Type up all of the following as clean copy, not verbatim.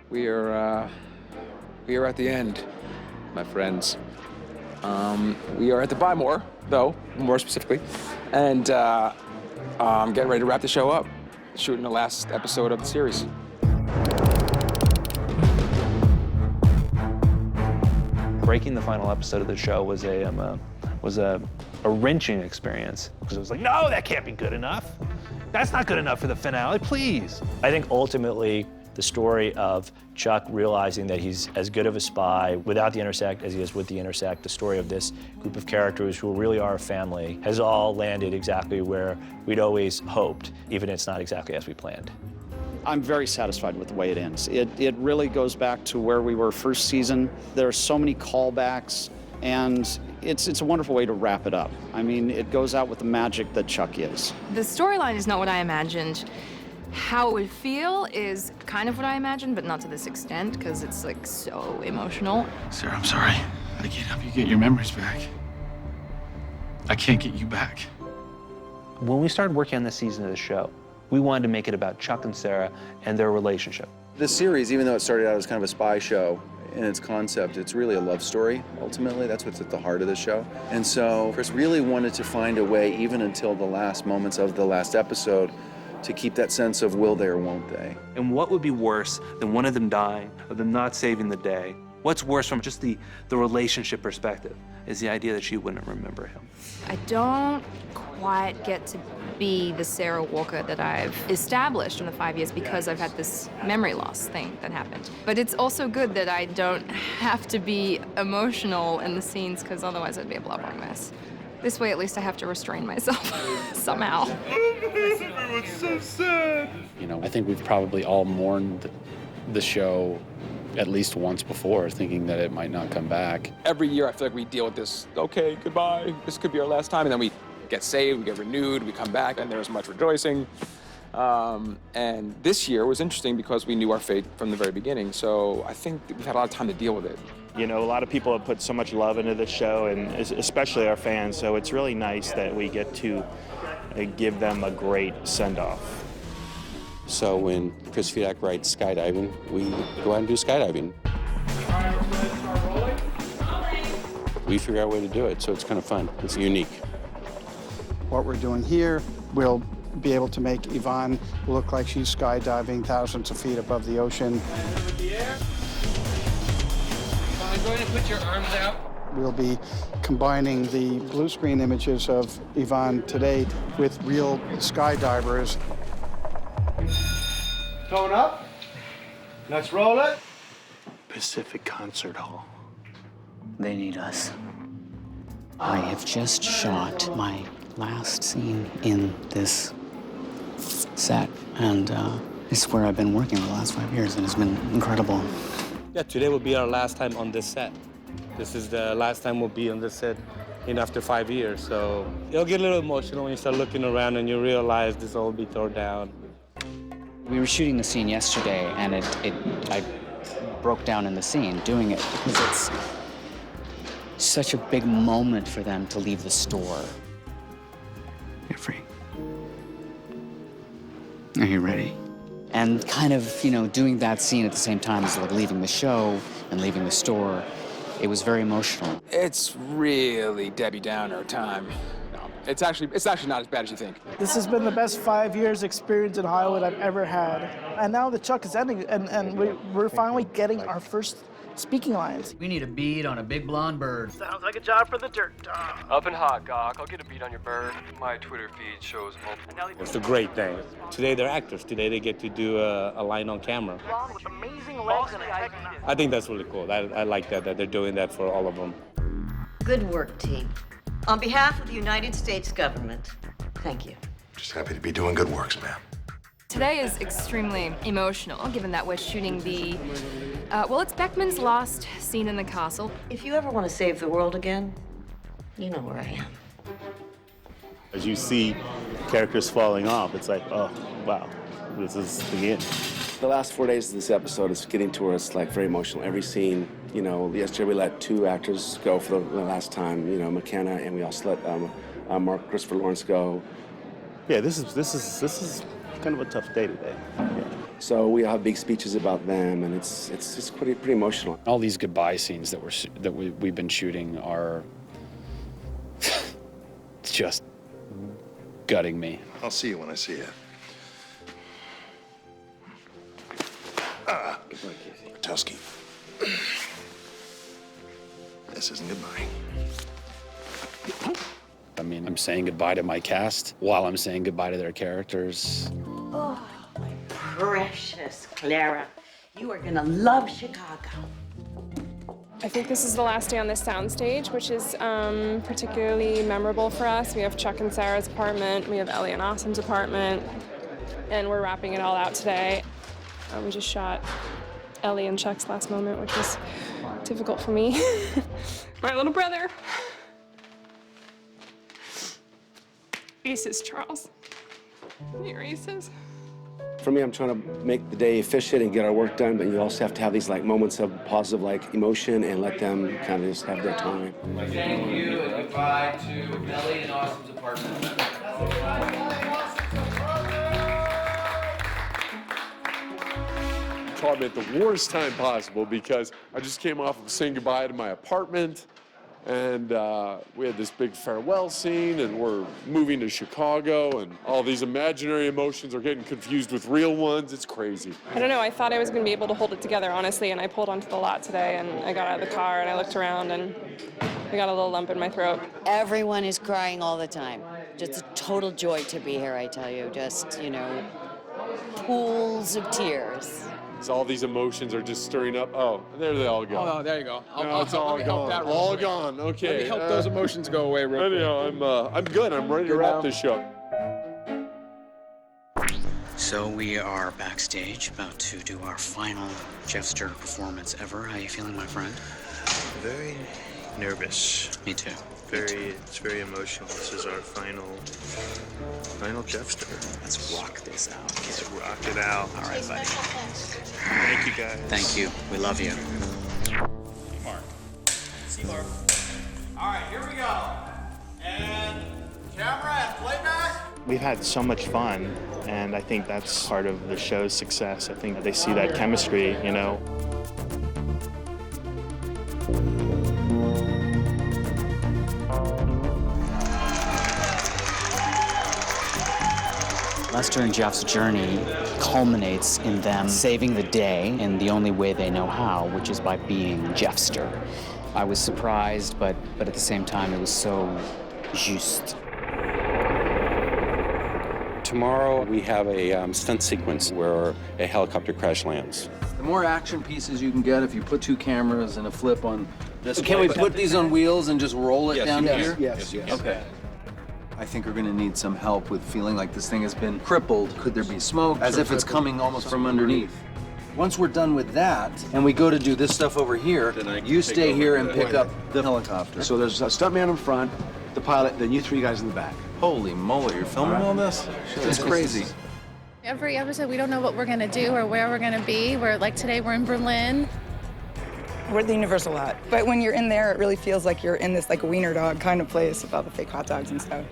We are at the end, my friends. We are at the Buy More, though, more specifically, and I'm getting ready to wrap the show up, shooting the last episode of the series. Breaking the final episode of the show was a wrenching experience because it was like, no, that can't be good enough. That's not good enough for the finale, please. I think ultimately the story of Chuck realizing that he's as good of a spy without the Intersect as he is with the Intersect, the story of this group of characters who really are a family, has all landed exactly where we'd always hoped, even if it's not exactly as we planned. I'm very satisfied with the way it ends. It really goes back to where we were first season. There are so many callbacks, and it's a wonderful way to wrap it up. I mean, it goes out with the magic that Chuck is. The storyline is not what I imagined. How it would feel is kind of what I imagined, but not to this extent, because it's like so emotional. Sarah, I'm sorry. I can't help you get your memories back. I can't get you back. When we started working on this season of the show, we wanted to make it about Chuck and Sarah and their relationship. This series, even though it started out as kind of a spy show, in its concept, it's really a love story, ultimately. That's what's at the heart of the show. And so Chris really wanted to find a way, even until the last moments of the last episode, to keep that sense of will they or won't they. And what would be worse than one of them dying or them not saving the day? What's worse from just the relationship perspective is the idea that she wouldn't remember him. I don't quite get to be the Sarah Walker that I've established in the 5 years because I've had this memory loss thing that happened. But it's also good that I don't have to be emotional in the scenes because otherwise I'd be a blubbering mess. This way, at least I have to restrain myself somehow. Everyone's so sad. You know, I think we've probably all mourned the show at least once before, thinking that it might not come back. Every year, I feel like we deal with this, okay, goodbye, this could be our last time, and then we get saved, we get renewed, we come back, and there's much rejoicing. And this year was interesting because we knew our fate from the very beginning, so I think we've had a lot of time to deal with it. You know, a lot of people have put so much love into this show, and especially our fans, so it's really nice that we get to give them a great send-off. So when Chris Fedak writes skydiving, we go out and do skydiving. We figure out a way to do it, so it's kind of fun. It's unique. What we're doing here, we'll be able to make Yvonne look like she's skydiving thousands of feet above the ocean. Go ahead and put your arms out. We'll be combining the blue screen images of Yvonne today with real skydivers. Tone up. Let's roll it. Pacific Concert Hall. They need us. I have just shot my last scene in this set, and it's where I've been working the last 5 years, and it's been incredible. Yeah, today will be our last time on this set. This is the last time we'll be on this set after 5 years, so it'll get a little emotional when you start looking around and you realize this will be torn down. We were shooting the scene yesterday, and I broke down in the scene doing it because it's such a big moment for them to leave the store. You're free. Are you ready? And kind of, you know, doing that scene at the same time as like leaving the show and leaving the store, it was very emotional. It's really Debbie Downer time. No, it's actually not as bad as you think. This has been the best 5 years experience in Hollywood I've ever had. And now the Chuck is ending, and we're finally getting our first speaking lines. We need a bead on a big blonde bird. Sounds like a job for the dirt dog. Up and hot, Gawk. I'll get a beat on your bird. My Twitter feed shows multiple. It's a great thing. Today they're actors. Today they get to do a line on camera. With amazing legs and a I think that's really cool. I like that they're doing that for all of them. Good work, team. On behalf of the United States government, thank you. Just happy to be doing good works, ma'am. Today is extremely emotional, given that we're shooting the, it's Beckman's last scene in the castle. If you ever want to save the world again, you know where I am. As you see characters falling off, it's like, oh, wow, this is the end. The last 4 days of this episode is getting to us like very emotional. Every scene, you know, yesterday we let 2 actors go for the last time, you know, McKenna, and we also let Mark Christopher Lawrence go. Yeah, this is kind of a tough day today. Yeah. So we all have big speeches about them, and it's just pretty emotional. All these goodbye scenes that we've been shooting are just gutting me. I'll see you when I see you. Goodbye, Casey. Tusky. This isn't goodbye. I mean, I'm saying goodbye to my cast while I'm saying goodbye to their characters. Oh, my precious Clara. You are gonna love Chicago. I think this is the last day on this soundstage, which is particularly memorable for us. We have Chuck and Sarah's apartment, we have Ellie and Awesome's apartment, and we're wrapping it all out today. We just shot Ellie and Chuck's last moment, which was difficult for me. My little brother. Aces, Charles. Your aces. For me, I'm trying to make the day efficient and get our work done, but you also have to have these like moments of positive like emotion and let them kind of just have their time. Thank you and goodbye to Ellie and Awesome's apartment. Caught me at the worst time possible because I just came off of saying goodbye to my apartment, and we had this big farewell scene, and we're moving to Chicago, and all these imaginary emotions are getting confused with real ones. It's crazy. I don't know, I thought I was gonna be able to hold it together, honestly, and I pulled onto the lot today, and I got out of the car, and I looked around, and I got a little lump in my throat. Everyone is crying all the time. Just a total joy to be here, I tell you. Just, pools of tears. So all these emotions are just stirring up. Oh, and there they all go. Oh, there you go. It's all gone. All gone. Okay. Let me help those emotions go away real quick. Anyhow, I'm good. I'm ready to wrap this show. So we are backstage, about to do our final Jeffster performance ever. How are you feeling, my friend? Very nervous. Me too. It's very emotional. This is our final Jeffster. Let's rock this out. Let's rock it out. All right, buddy. Thank you, guys. Thank you. We love you. Mark. Seymour. All right, here we go. And camera and playback. We've had so much fun, and I think that's part of the show's success. I think they see that chemistry, Lester and Jeff's journey culminates in them saving the day in the only way they know how, which is by being Jeffster. I was surprised, but at the same time, it was so juste. Tomorrow we have a stunt sequence where a helicopter crash lands. The more action pieces you can get if you put two cameras and a flip on this. Can we put these on wheels and just roll it down here? Yes. Okay. I think we're gonna need some help with feeling like this thing has been crippled. Could there be smoke? As if it's coming almost from underneath. Once we're done with that, and we go to do this stuff over here, you stay here and pick up the helicopter. So there's a stuntman in front, the pilot, then you three guys in the back. Holy moly, you're filming all this? It's crazy. Every episode, we don't know what we're gonna do or where we're gonna be. Today we're in Berlin. We're at the Universal lot. But when you're in there, it really feels like you're in this wiener dog kind of place with all the fake hot dogs and stuff.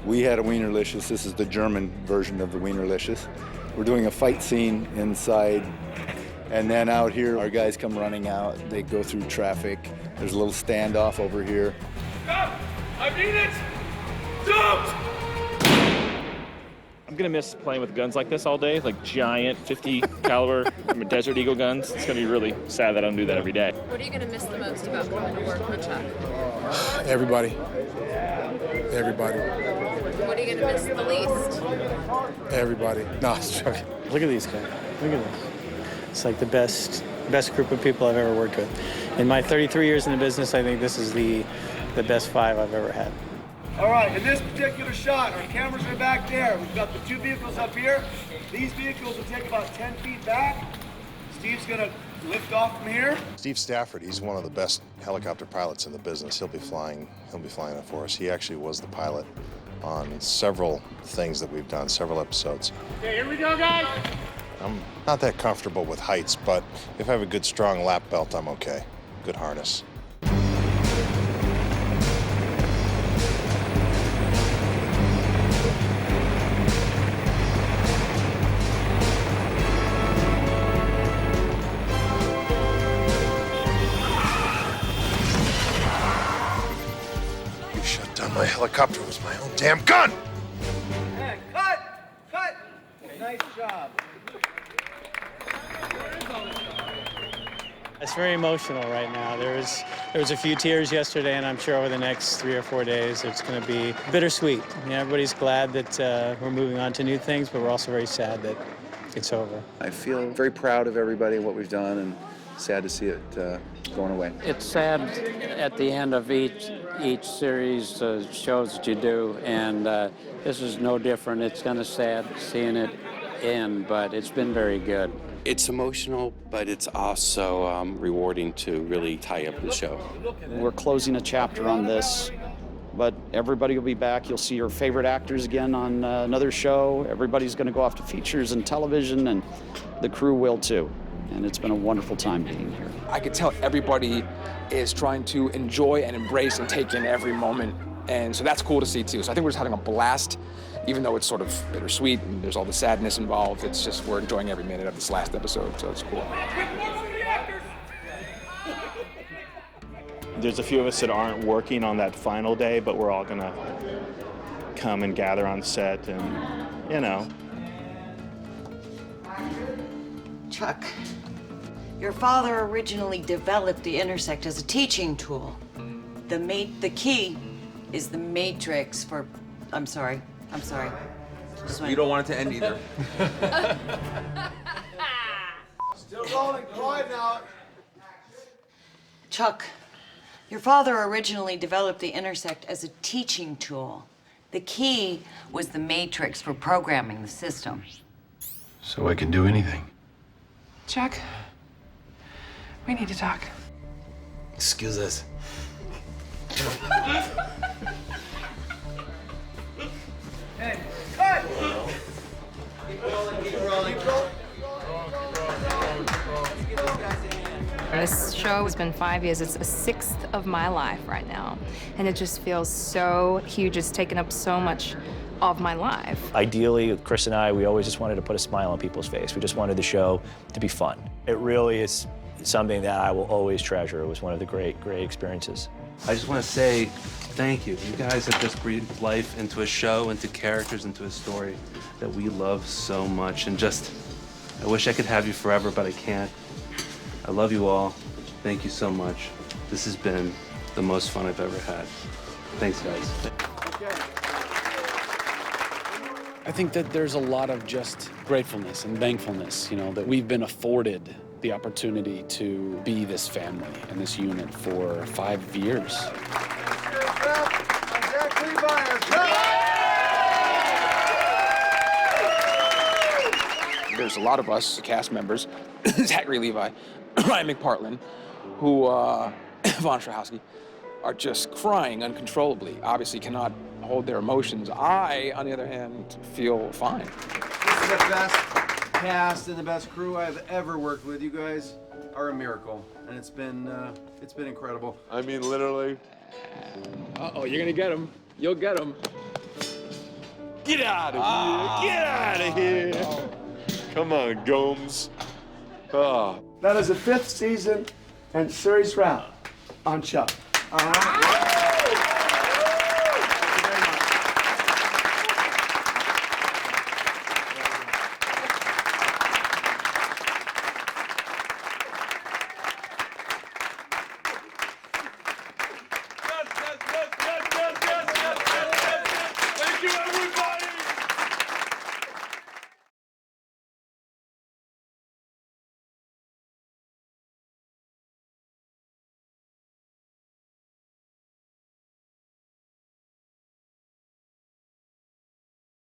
We had a Wienerlicious. This is the German version of the Wienerlicious. We're doing a fight scene inside, and then out here, our guys come running out. They go through traffic. There's a little standoff over here. Stop! I mean it! Don't! I'm gonna miss playing with guns like this all day, like giant 50 caliber Desert Eagle guns. It's gonna be really sad that I don't do that every day. What are you gonna miss the most about coming to work with Chuck? Everybody. What are you gonna miss the least? Everybody. No, it's joking. Look at these guys. Look at this. It's like the best group of people I've ever worked with. In my 33 years in the business, I think this is the best 5 I've ever had. All right, in this particular shot, our cameras are back there. We've got the two vehicles up here. These vehicles will take about 10 feet back. Steve's gonna lift off from here. Steve Stafford, he's one of the best helicopter pilots in the business. He'll be flying it for us. He actually was the pilot on several things that we've done, several episodes. Okay, here we go, guys. I'm not that comfortable with heights, but if I have a good strong lap belt, I'm okay. Good harness. helicopter was my own damn gun! And cut! Cut! Nice job. It's very emotional right now. There was a few tears yesterday, and I'm sure over the next 3 or 4 days it's going to be bittersweet. Everybody's glad that we're moving on to new things, but we're also very sad that it's over. I feel very proud of everybody and what we've done, and sad to see it going away. It's sad at the end of each series shows that you do, and this is no different. It's kind of sad seeing it end, but it's been very good. It's emotional, but it's also rewarding to really tie up the show. We're closing a chapter on this, but everybody will be back. You'll see your favorite actors again on another show. Everybody's going to go off to features and television, and the crew will too. And it's been a wonderful time being here. I could tell everybody is trying to enjoy and embrace and take in every moment. And so that's cool to see too. So I think we're just having a blast, even though it's sort of bittersweet and there's all the sadness involved. It's just, we're enjoying every minute of this last episode, so it's cool. There's a few of us that aren't working on that final day, but we're all gonna come and gather on set and, you know. Chuck, your father originally developed the intersect as a teaching tool. The key is the matrix for, I'm sorry. You don't want it to end either. Still rolling, quiet now. Chuck, your father originally developed the intersect as a teaching tool. The key was the matrix for programming the system. So I can do anything. Chuck, we need to talk. Excuse us. And cut! Keep rolling, keep rolling. This show has been 5 years. It's a sixth of my life right now. And it just feels so huge. It's taken up so much of my life. Ideally, Chris and I, we always just wanted to put a smile on people's face. We just wanted the show to be fun. It really is something that I will always treasure. It was one of the great experiences. I just want to say thank you. You guys have just breathed life into a show, into characters, into a story that we love so much. And just, I wish I could have you forever, but I can't. I love you all. Thank you so much. This has been the most fun I've ever had. Thanks, guys. I think that there's a lot of just gratefulness and thankfulness, that we've been afforded the opportunity to be this family and this unit for 5 years. There's a lot of us, cast members, Zachary Levi, Ryan McPartlin, who, Von Strahowski, are just crying uncontrollably, obviously cannot hold their emotions. I, on the other hand, feel fine. This is the best cast and the best crew I've ever worked with. You guys are a miracle, and it's been incredible. I mean, literally. Uh-oh, you're gonna get him. You'll get him. Get out of here! Get out of here! Come on, Gomes. That is the 5th season and series wrap on Chuck.